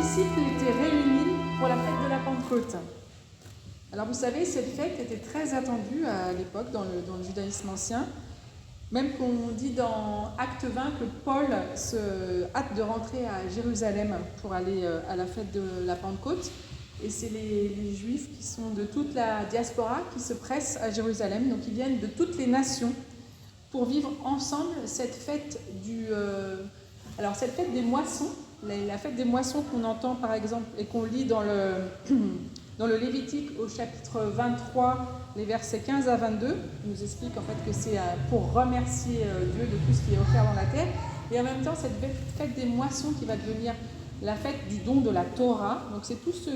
disciples étaient réunis pour la fête de la Pentecôte. Alors vous savez, cette fête était très attendue à l'époque dans le judaïsme ancien, même qu'on dit dans Acte 20 que Paul se hâte de rentrer à Jérusalem pour aller à la fête de la Pentecôte. Et c'est les Juifs qui sont de toute la diaspora qui se pressent à Jérusalem, donc ils viennent de toutes les nations pour vivre ensemble cette fête cette fête des moissons, la fête des moissons qu'on entend par exemple et qu'on lit dans le Lévitique au chapitre 23, les versets 15 à 22, qui nous explique en fait que c'est pour remercier Dieu de tout ce qui est offert dans la terre, et en même temps cette fête des moissons qui va devenir la fête du don de la Torah. Donc c'est tout ce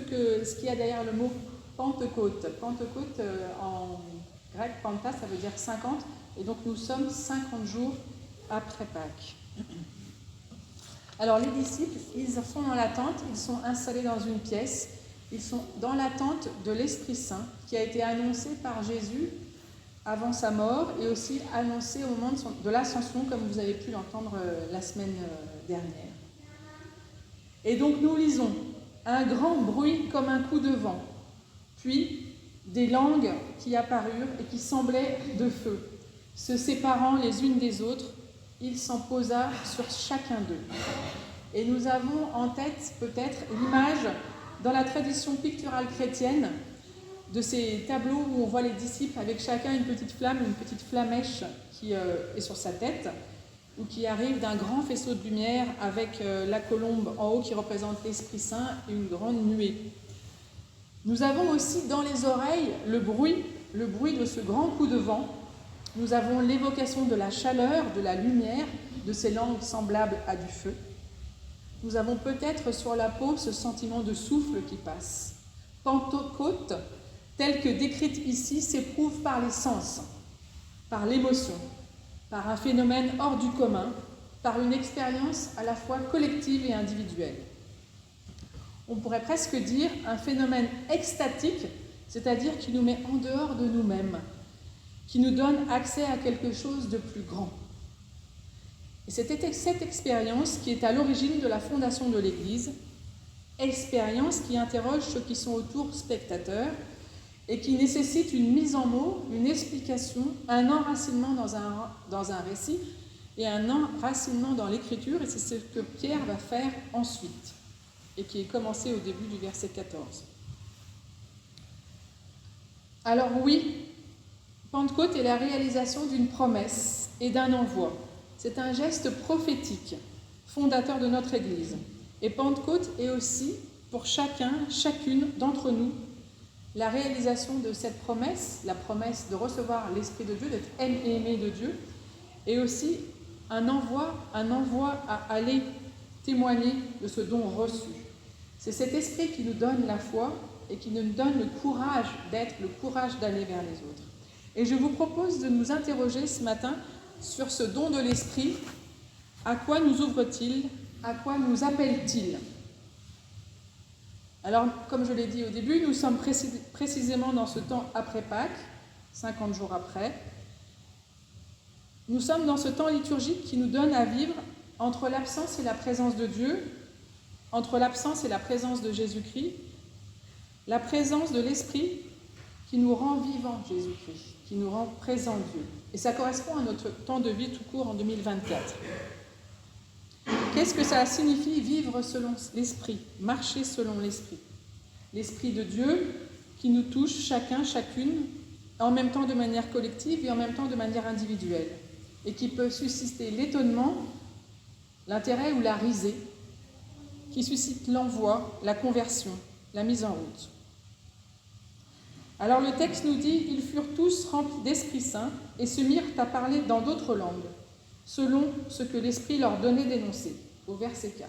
qu'il y a derrière le mot Pentecôte. Pentecôte en grec, panta, ça veut dire 50, et donc nous sommes 50 jours après Pâques. Alors les disciples, ils sont dans l'attente, ils sont installés dans une pièce, ils sont dans l'attente de l'Esprit Saint qui a été annoncé par Jésus avant sa mort et aussi annoncé au moment de l'Ascension, comme vous avez pu l'entendre la semaine dernière. Et donc nous lisons un grand bruit comme un coup de vent, puis des langues qui apparurent et qui semblaient de feu, se séparant les unes des autres. Il s'en posa sur chacun d'eux. Et nous avons en tête peut-être l'image dans la tradition picturale chrétienne de ces tableaux où on voit les disciples avec chacun une petite flamme, une petite flamèche qui est sur sa tête, ou qui arrive d'un grand faisceau de lumière avec la colombe en haut qui représente l'Esprit Saint et une grande nuée. Nous avons aussi dans les oreilles le bruit de ce grand coup de vent. Nous avons l'évocation de la chaleur, de la lumière, de ces langues semblables à du feu. Nous avons peut-être sur la peau ce sentiment de souffle qui passe. Pentecôte, telle que décrite ici, s'éprouve par les sens, par l'émotion, par un phénomène hors du commun, par une expérience à la fois collective et individuelle. On pourrait presque dire un phénomène extatique, c'est-à-dire qui nous met en dehors de nous-mêmes, qui nous donne accès à quelque chose de plus grand. Et c'est cette expérience qui est à l'origine de la fondation de l'Église, expérience qui interroge ceux qui sont autour spectateurs et qui nécessite une mise en mots, une explication, un enracinement dans un récit et un enracinement dans l'écriture, et c'est ce que Pierre va faire ensuite, et qui est commencé au début du verset 14. Alors oui, Pentecôte est la réalisation d'une promesse et d'un envoi. C'est un geste prophétique, fondateur de notre Église. Et Pentecôte est aussi, pour chacune d'entre nous, la réalisation de cette promesse, la promesse de recevoir l'Esprit de Dieu, d'être aimé de Dieu, et aussi un envoi à aller témoigner de ce don reçu. C'est cet Esprit qui nous donne la foi et qui nous donne le courage d'être, le courage d'aller vers les autres. Et je vous propose de nous interroger ce matin sur ce don de l'Esprit. À quoi nous ouvre-t-il? À quoi nous appelle-t-il? Alors, comme je l'ai dit au début, nous sommes précisément dans ce temps après Pâques, 50 jours après. Nous sommes dans ce temps liturgique qui nous donne à vivre entre l'absence et la présence de Dieu, entre l'absence et la présence de Jésus-Christ, la présence de l'Esprit qui nous rend vivants, Jésus-Christ, qui nous rend présents Dieu. Et ça correspond à notre temps de vie tout court en 2024. Qu'est-ce que ça signifie vivre selon l'Esprit, marcher selon l'Esprit? L'Esprit de Dieu qui nous touche chacun, chacune, en même temps de manière collective et en même temps de manière individuelle, et qui peut susciter l'étonnement, l'intérêt ou la risée, qui suscite l'envoi, la conversion, la mise en route. Alors le texte nous dit « Ils furent tous remplis d'Esprit Saint et se mirent à parler dans d'autres langues, selon ce que l'Esprit leur donnait d'énoncer », au verset 4.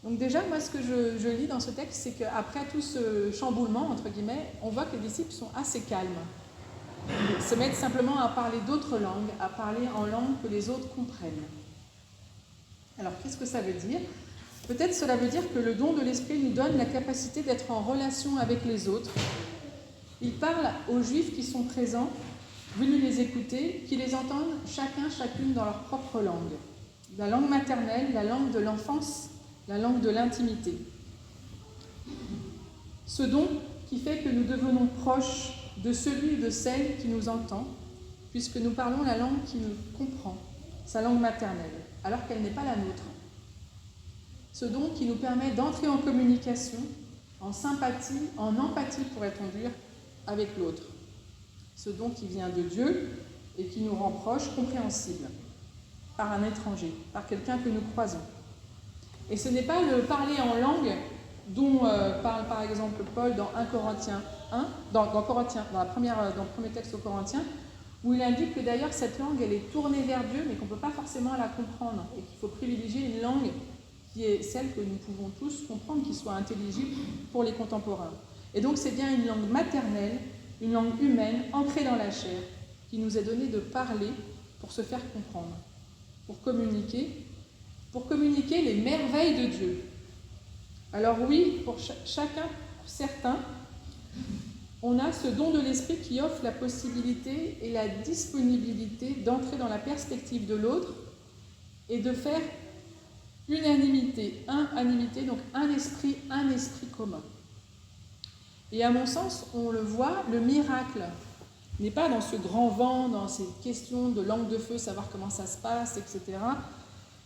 Donc déjà, moi, ce que je lis dans ce texte, c'est qu'après tout ce chamboulement, entre guillemets, on voit que les disciples sont assez calmes. Ils se mettent simplement à parler d'autres langues, à parler en langue que les autres comprennent. Alors, qu'est-ce que ça veut dire? Peut-être cela veut dire que le don de l'Esprit nous donne la capacité d'être en relation avec les autres. Il parle aux Juifs qui sont présents, venus les écouter, qui les entendent chacune dans leur propre langue. La langue maternelle, la langue de l'enfance la langue de l'intimité. Ce don qui fait que nous devenons proches de celui ou de celle qui nous entend, puisque nous parlons la langue qui nous comprend, sa langue maternelle, alors qu'elle n'est pas la nôtre. Ce don qui nous permet d'entrer en communication, en sympathie, en empathie, pourrait-on dire, avec l'autre. Ce don qui vient de Dieu et qui nous rend proches, compréhensibles, par un étranger, par quelqu'un que nous croisons. Et ce n'est pas le parler en langue dont parle par exemple Paul dans 1 Corinthiens 1, dans le premier texte aux Corinthiens, où il indique que d'ailleurs cette langue elle est tournée vers Dieu, mais qu'on ne peut pas forcément la comprendre, et qu'il faut privilégier une langue qui est celle que nous pouvons tous comprendre, qui soit intelligible pour les contemporains. Et donc c'est bien une langue maternelle, une langue humaine, ancrée dans la chair, qui nous est donnée de parler pour se faire comprendre, pour communiquer les merveilles de Dieu. Alors oui, pour chacun, pour certains, on a ce don de l'esprit qui offre la possibilité et la disponibilité d'entrer dans la perspective de l'autre et de faire unanimité, donc un esprit commun. Et à mon sens, on le voit, le miracle n'est pas dans ce grand vent, dans ces questions de langue de feu, savoir comment ça se passe, etc.,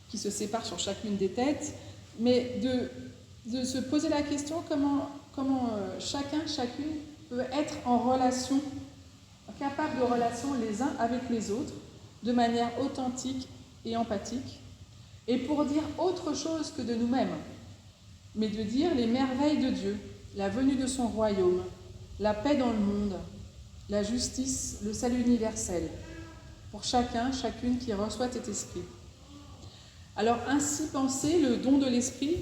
qui se séparent sur chacune des têtes, mais de se poser la question comment chacune peut être en relation, capable de relation les uns avec les autres, de manière authentique et empathique, et pour dire autre chose que de nous-mêmes, mais de dire les merveilles de Dieu, la venue de son royaume, la paix dans le monde, la justice, le salut universel, pour chacune qui reçoit cet esprit. Alors ainsi pensé, le don de l'esprit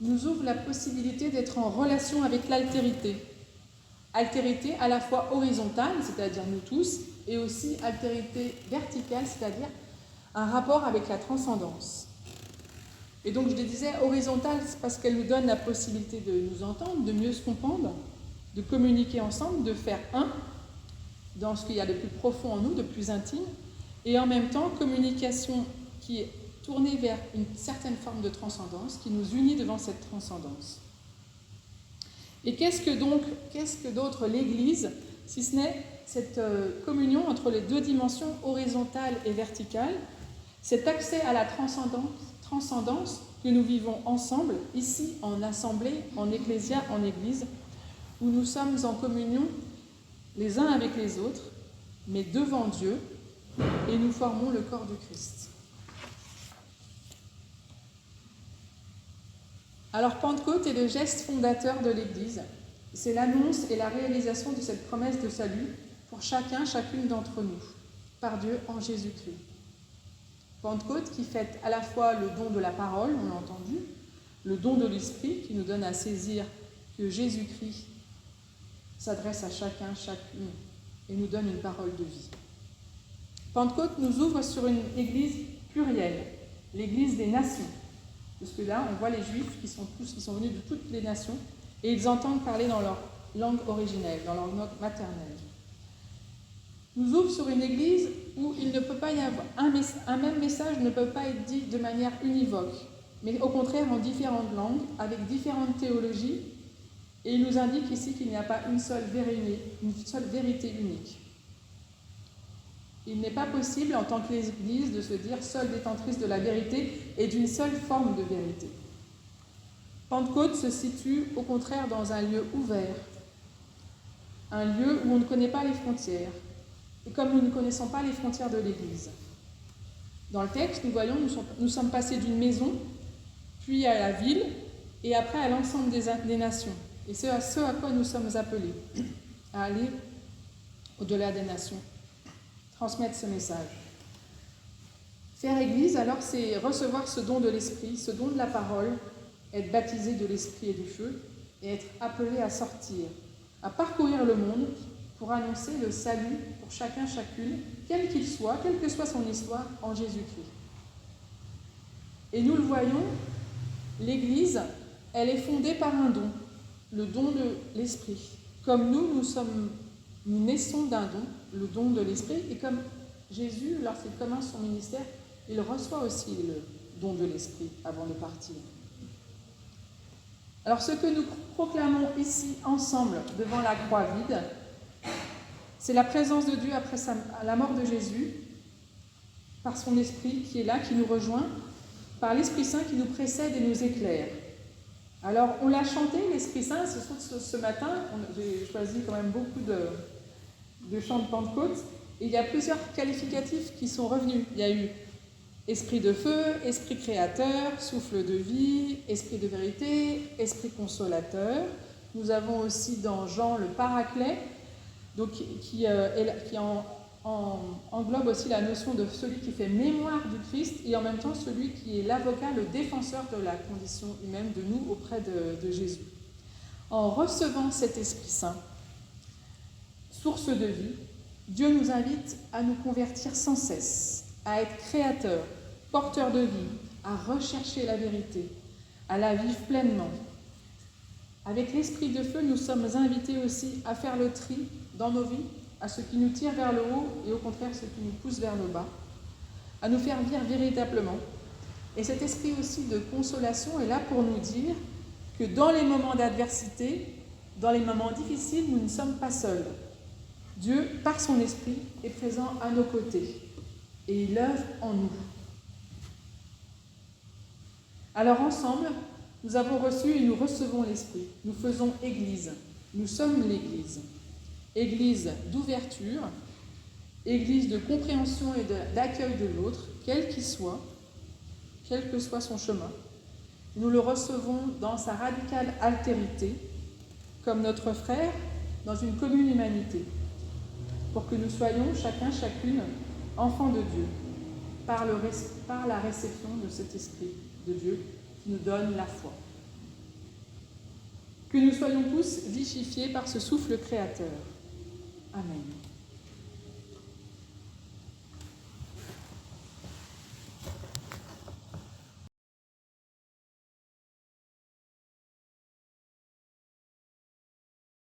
nous ouvre la possibilité d'être en relation avec l'altérité. Altérité à la fois horizontale, c'est-à-dire nous tous, et aussi altérité verticale, c'est-à-dire un rapport avec la transcendance. Et donc je le disais, horizontale, c'est parce qu'elle nous donne la possibilité de nous entendre, de mieux se comprendre, de communiquer ensemble, de faire un, dans ce qu'il y a de plus profond en nous, de plus intime, et en même temps, communication qui est tournée vers une certaine forme de transcendance, qui nous unit devant cette transcendance. Et qu'est-ce que d'autre l'Église, si ce n'est cette communion entre les deux dimensions horizontale et verticale, cet accès à la transcendance que nous vivons ensemble, ici en assemblée, en ecclésia, en Église, où nous sommes en communion les uns avec les autres, mais devant Dieu, et nous formons le corps du Christ. Alors Pentecôte est le geste fondateur de l'Église. C'est l'annonce et la réalisation de cette promesse de salut pour chacune d'entre nous, par Dieu en Jésus-Christ. Pentecôte qui fête à la fois le don de la parole, on l'a entendu, le don de l'Esprit qui nous donne à saisir que Jésus-Christ s'adresse à chacune et nous donne une parole de vie. Pentecôte nous ouvre sur une Église plurielle, l'Église des nations. Parce que là, on voit les Juifs qui sont venus de toutes les nations et ils entendent parler dans leur langue originelle, dans leur langue maternelle. Nous ouvre sur une Église où il ne peut pas y avoir un même message ne peut pas être dit de manière univoque, mais au contraire en différentes langues, avec différentes théologies, et il nous indique ici qu'il n'y a pas une seule vérité unique. Il n'est pas possible, en tant qu'Église, de se dire seule détentrice de la vérité et d'une seule forme de vérité. Pentecôte se situe, au contraire, dans un lieu ouvert, un lieu où on ne connaît pas les frontières, et comme nous ne connaissons pas les frontières de l'Église. Dans le texte, nous voyons, nous sommes passés d'une maison, puis à la ville, et après à l'ensemble des nations. Et c'est ce à quoi nous sommes appelés, à aller au-delà des nations. Transmettre ce message. Faire Église, alors, c'est recevoir ce don de l'Esprit, ce don de la parole, être baptisé de l'Esprit et du feu, et être appelé à sortir, à parcourir le monde pour annoncer le salut pour chacune, quel qu'il soit, quelle que soit son histoire, en Jésus-Christ. Et nous le voyons, l'Église, elle est fondée par un don, le don de l'Esprit. Comme nous naissons d'un don, le don de l'Esprit, et comme Jésus, lorsqu'il commence son ministère, il reçoit aussi le don de l'Esprit avant de partir. Alors ce que nous proclamons ici ensemble devant la croix vide, c'est la présence de Dieu après la mort de Jésus, par son Esprit qui est là, qui nous rejoint, par l'Esprit Saint qui nous précède et nous éclaire. Alors on l'a chanté, l'Esprit Saint, ce matin, j'ai choisi quand même beaucoup de chants de Pentecôte, et il y a plusieurs qualificatifs qui sont revenus. Il y a eu Esprit de feu, Esprit créateur, souffle de vie, Esprit de vérité, Esprit consolateur. Nous avons aussi dans Jean le Paraclet, donc, qui englobe aussi la notion de celui qui fait mémoire du Christ et en même temps celui qui est l'avocat, le défenseur de la condition humaine de nous auprès de Jésus. En recevant cet Esprit Saint, source de vie, Dieu nous invite à nous convertir sans cesse, à être créateurs, porteurs de vie, à rechercher la vérité, à la vivre pleinement. Avec l'Esprit de feu, nous sommes invités aussi à faire le tri dans nos vies, à ce qui nous tire vers le haut et au contraire ce qui nous pousse vers le bas, à nous faire vivre véritablement. Et cet esprit aussi de consolation est là pour nous dire que dans les moments d'adversité, dans les moments difficiles, nous ne sommes pas seuls. Dieu, par son esprit, est présent à nos côtés et il œuvre en nous. Alors ensemble, nous avons reçu et nous recevons l'Esprit. Nous faisons Église. Nous sommes l'Église. Église d'ouverture, Église de compréhension et d'accueil de l'autre, quel qu'il soit, quel que soit son chemin. Nous le recevons dans sa radicale altérité, comme notre frère, dans une commune humanité, pour que nous soyons chacun, chacune, enfants de Dieu, par la réception de cet Esprit de Dieu qui nous donne la foi. Que nous soyons tous vivifiés par ce souffle créateur. Amen.